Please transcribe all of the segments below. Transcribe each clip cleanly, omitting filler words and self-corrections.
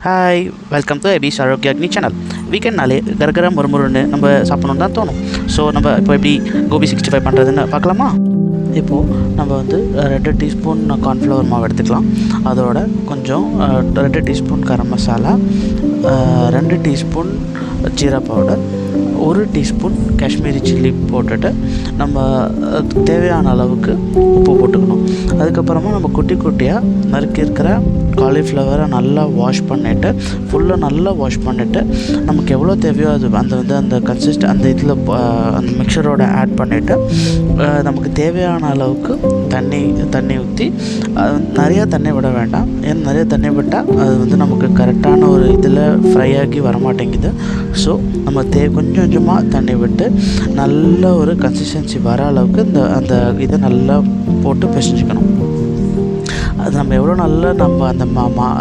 Hi, welcome to எபிஸ் Aarogya Agni channel. வீக்கெண்ட்னாலே கரகர முறுமுறுன்னு நம்ம சாப்பிடணுன்னு தான் தோணும். ஸோ நம்ம இப்போ எப்படி கோபி 65 பண்ணுறதுன்னு பார்க்கலாமா? இப்போது நம்ம வந்து 2 டீஸ்பூன் கார்ன்ஃப்ளவர் மாவு எடுத்துக்கலாம். அதோட கொஞ்சம் 2 டீஸ்பூன் கரம் மசாலா, 2 டீஸ்பூன் ஜீரா பவுடர், 1 டீஸ்பூன் காஷ்மீரி சில்லி போட்டுட்டு நம்ம தேவையான அளவுக்கு உப்பு போட்டுக்கணும். அதுக்கப்புறமா நம்ம குட்டி குட்டியாக நறுக்கி இருக்கிற காலிஃப்ளவரை நல்லா வாஷ் பண்ணிவிட்டு ஃபுல்லாக நல்லா வாஷ் பண்ணிவிட்டு நமக்கு எவ்வளோ தேவையோ அது அந்த அந்த இதில் அந்த மிக்சரோட ஆட் பண்ணிவிட்டு நமக்கு தேவையான அளவுக்கு தண்ணி ஊற்றி நிறையா தண்ணி விட வேண்டாம். ஏன்னா நிறைய தண்ணி விட்டால் அது நமக்கு கரெக்டான ஒரு இதில் ஃப்ரை ஆகி வரமாட்டேங்குது. ஸோ நம்ம கொஞ்சம் கொஞ்சமாக தண்ணி விட்டு நல்ல ஒரு கன்சிஸ்டன்சி வர அளவுக்கு அந்த இதை நல்லா போட்டு பிசைஞ்சிக்கணும். அது நம்ம எவ்வளோ நல்லா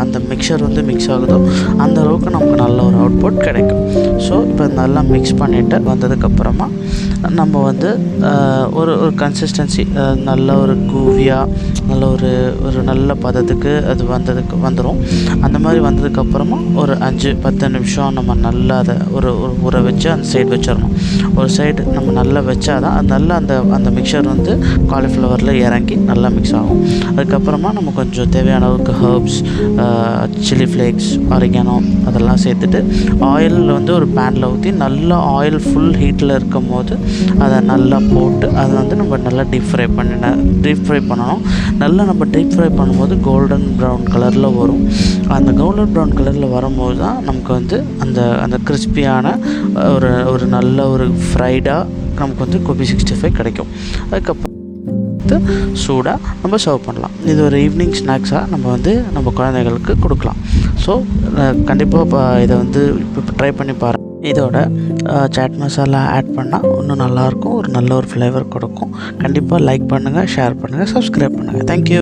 அந்த மிக்சர் மிக்ஸ் ஆகுதோ அந்த அளவுக்கு நமக்கு நல்ல ஒரு அவுட்புட் கிடைக்கும். ஸோ இப்போ நல்லா மிக்ஸ் பண்ணிவிட்டு வந்ததுக்கப்புறமா நம்ம ஒரு கன்சிஸ்டன்சி நல்ல ஒரு கூவியாக நல்ல ஒரு நல்ல பதத்துக்கு அது வந்துடும். அந்த மாதிரி வந்ததுக்கப்புறமா ஒரு 5-10 நிமிஷம் நம்ம நல்லா அதை ஊற வச்சு அந்த சைடு வச்சிடணும். ஒரு சைடு நம்ம நல்லா வச்சா தான் அது நல்லா அந்த மிக்சர் காலிஃப்ளவரில் இறங்கி நல்லா மிக்ஸ் ஆகும். அதுக்கப்புறமா நம்ம கொஞ்சம் தேவையான அளவுக்கு ஹர்ப்ஸ், சில்லி ஃப்ளேக்ஸ், ஆரிகானோ அதெல்லாம் சேர்த்துட்டு ஆயில் ஒரு பேனில் ஊற்றி நல்லா ஆயில் ஃபுல் ஹீட்டில் இருக்கும் போது அதை நல்லா போட்டு அதை நம்ம நல்லா டீப் ஃப்ரை பண்ணணும். நல்லா நம்ம டீப் ஃப்ரை பண்ணும்போது கோல்டன் ப்ரௌன் கலரில் வரும். அந்த கோல்டன் ப்ரௌன் கலரில் வரும்போது தான் நமக்கு அந்த கிறிஸ்பியான ஒரு நல்ல ஒரு ஃப்ரைடாக நமக்கு கோபி 65 கிடைக்கும். அதுக்கப்புறம் சூடாக நம்ம சர்வ் பண்ணலாம். இது ஒரு ஈவினிங் ஸ்நாக்ஸாக நம்ம குழந்தைகளுக்கு கொடுக்கலாம். ஸோ கண்டிப்பாக இதை இப்போ ட்ரை பண்ணி பாருங்கள். இதோட சாட் மசாலா ஆட் பண்ணால் இன்னும் நல்லாயிருக்கும், ஒரு நல்ல ஒரு ஃப்ளேவர் கொடுக்கும். கண்டிப்பாக லைக் பண்ணுங்கள், ஷேர் பண்ணுங்கள், சப்ஸ்கிரைப் பண்ணுங்கள். தேங்க்யூ.